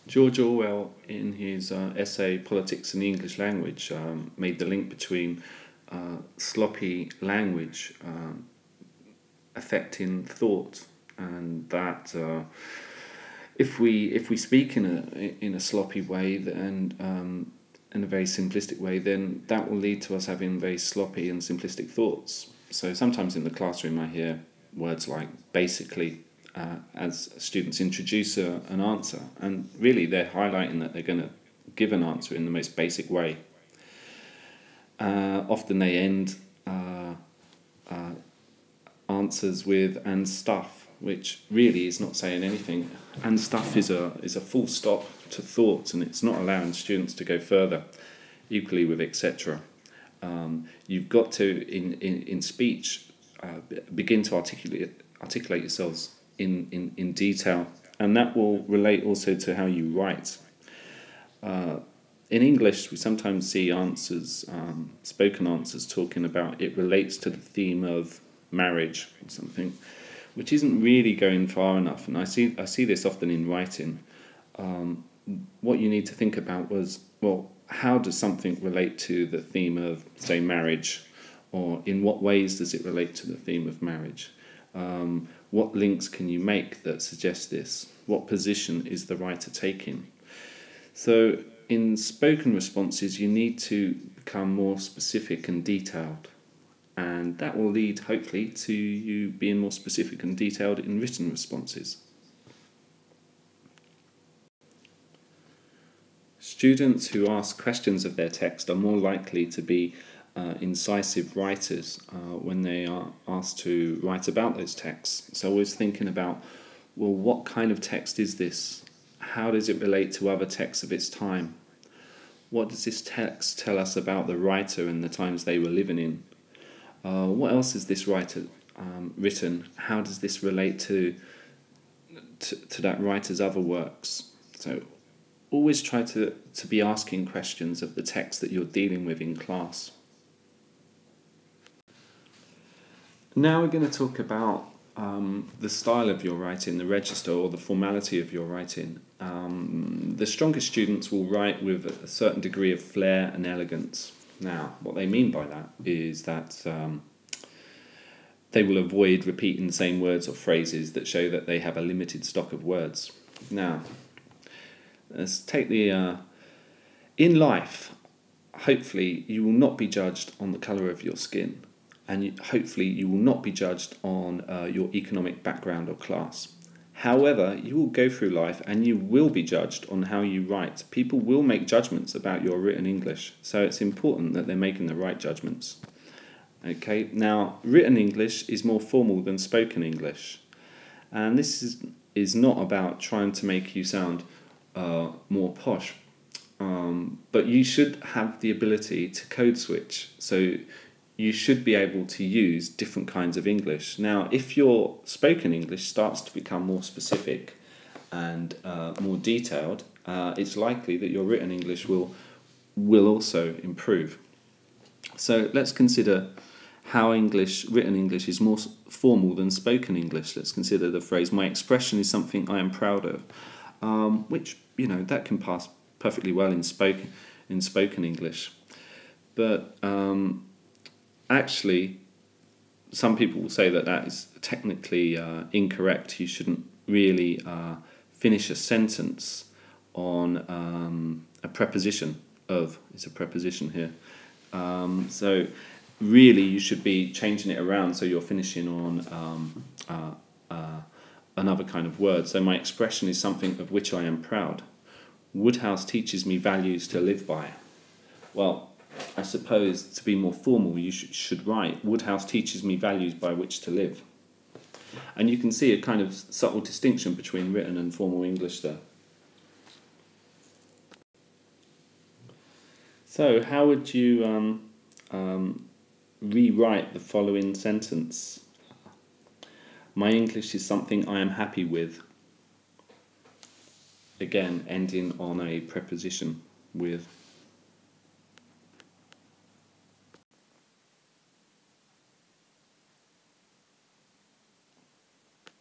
George Orwell, in his essay Politics in the English Language, made the link between sloppy language affecting thought, and that if we speak in a sloppy way and in a very simplistic way, then that will lead to us having very sloppy and simplistic thoughts. So sometimes in the classroom I hear words like basically as students introduce an answer, and really they're highlighting that they're going to give an answer in the most basic way. Often they end answers with "and stuff," which really is not saying anything. And stuff is a full stop to thoughts, and it's not allowing students to go further. Equally with etc. You've got to in speech begin to articulate yourselves in detail, and that will relate also to how you write. In English, we sometimes see answers, spoken answers, talking about it relates to the theme of marriage or something, which isn't really going far enough. And I see this often in writing. What you need to think about was, well, how does something relate to the theme of, say, marriage, or in what ways does it relate to the theme of marriage? What links can you make that suggest this? What position is the writer taking? So in spoken responses, you need to become more specific and detailed, and that will lead, hopefully, to you being more specific and detailed in written responses. Students who ask questions of their text are more likely to be incisive writers when they are asked to write about those texts. So always thinking about, well, what kind of text is this? How does it relate to other texts of its time? What does this text tell us about the writer and the times they were living in? What else is this writer written? How does this relate to that writer's other works? So always try to be asking questions of the text that you're dealing with in class. Now we're going to talk about the style of your writing, the register or the formality of your writing. The strongest students will write with a certain degree of flair and elegance. Now, what they mean by that is that they will avoid repeating the same words or phrases that show that they have a limited stock of words. Now, let's take the... in life, hopefully you will not be judged on the colour of your skin, and hopefully you will not be judged on your economic background or class. However, you will go through life and you will be judged on how you write. People will make judgments about your written English, so it's important that they're making the right judgments. Okay, now written English is more formal than spoken English, and this is not about trying to make you sound more posh, but you should have the ability to code switch, so you should be able to use different kinds of English. Now, if your spoken English starts to become more specific and more detailed, it's likely that your written English will also improve. So let's consider how written English is more formal than spoken English. Let's consider the phrase, "My expression is something I am proud of," which, that can pass perfectly well in spoken English. But actually, some people will say that is technically incorrect. You shouldn't really finish a sentence on a preposition of. It's a preposition here. So really you should be changing it around so you're finishing on another kind of word. So my expression is something of which I am proud. Woodhouse teaches me values to live by. Well, I suppose to be more formal you should write, Woodhouse teaches me values by which to live. And you can see a kind of subtle distinction between written and formal English there. So how would you rewrite the following sentence? My English is something I am happy with. Again, ending on a preposition with.